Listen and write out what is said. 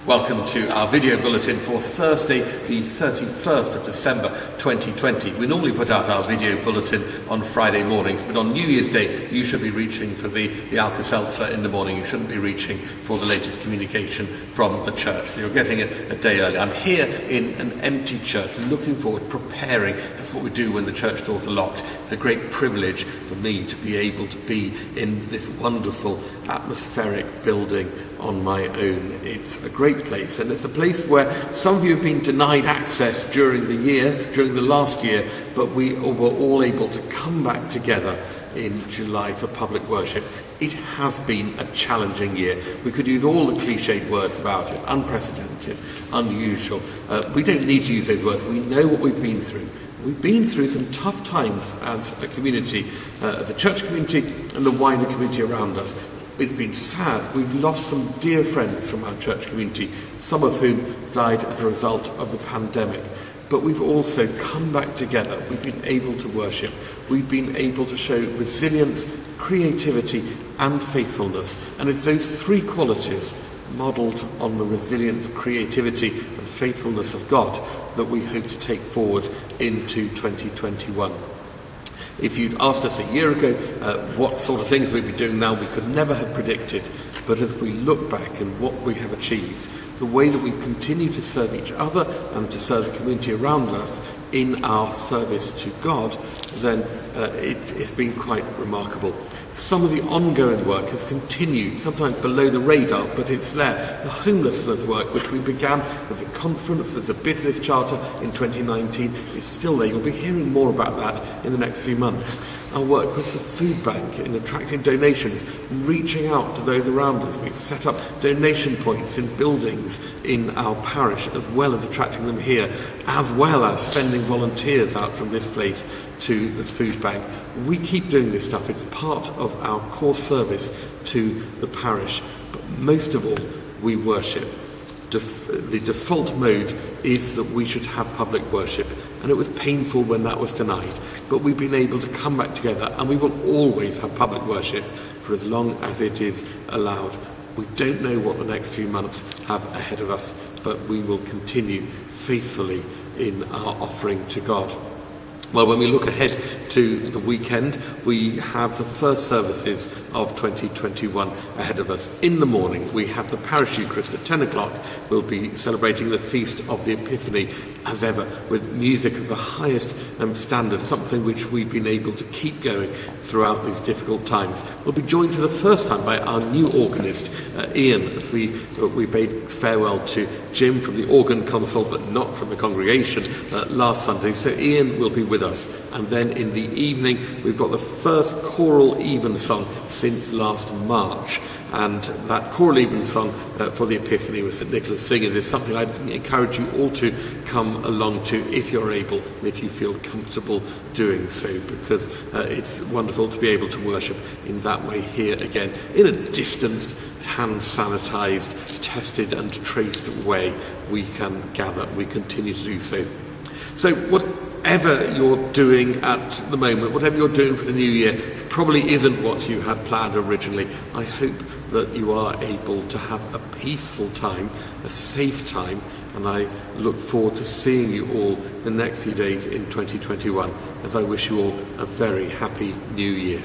Welcome to our video bulletin for Thursday, the 31st of December 2020. We normally put out our video bulletin on Friday mornings, but on New Year's Day you should be reaching for the Alka-Seltzer in the morning. You shouldn't be reaching for the latest communication from the church. So you're getting it a day early. I'm here in an empty church, looking forward, preparing. That's what we do when the church doors are locked. It's a great privilege for me to be able to be in this wonderful atmospheric building on my own. It's a great place, and it's a place where some of you have been denied access during the last year, but we were all able to come back together in July for public worship. It has been a challenging year. We could use all the cliched words about it: unprecedented, unusual. We don't need to use those words. We know what we've been through. We've been through some tough times as a community, as a church community and the wider community around us. It's been sad. We've lost some dear friends from our church community, some of whom died as a result of the pandemic. But we've also come back together. We've been able to worship. We've been able to show resilience, creativity and faithfulness. And it's those three qualities modelled on the resilience, creativity and faithfulness of God that we hope to take forward into 2021. If you'd asked us a year ago what sort of things we'd be doing now, we could never have predicted. But as we look back and what we have achieved, the way that we've continued to serve each other and to serve the community around us in our service to God, then it's been quite remarkable. Some of the ongoing work has continued, sometimes below the radar, but it's there. The homelessness work, which we began with a conference, with the business charter in 2019, is still there. You'll be hearing more about that in the next few months. Our work with the food bank in attracting donations, reaching out to those around us. We've set up donation points in buildings in our parish, as well as attracting them here, as well as sending volunteers out from this place to the food bank. We keep doing this stuff. It's part of our core service to the parish. But most of all, we worship. The default mode is that we should have public worship, and it was painful when that was denied. But we've been able to come back together, and we will always have public worship for as long as it is allowed. We don't know what the next few months have ahead of us, but we will continue faithfully in our offering to God. Well, when we look ahead to the weekend, we have the first services of 2021 ahead of us. In the morning, we have the Parish Eucharist at 10 o'clock. We'll be celebrating the Feast of the Epiphany, as ever, with music of the highest standard, something which we've been able to keep going throughout these difficult times. We'll be joined for the first time by our new organist, Ian, as we bade farewell to Jim from the organ console, but not from the congregation last Sunday. So Ian will be with us. And then in the evening, we've got the first choral evensong since last March. And that choral evensong for the Epiphany with St Nicholas singing is something I'd encourage you all to come along to if you're able and if you feel comfortable doing so, because it's wonderful to be able to worship in that way here again, in a distanced, hand sanitised, tested and traced way. We can gather, we continue to do so. So whatever you're doing at the moment, whatever you're doing for the new year, probably isn't what you had planned originally. I hope that you are able to have a peaceful time, a safe time, and I look forward to seeing you all the next few days in 2021, as I wish you all a very happy new year.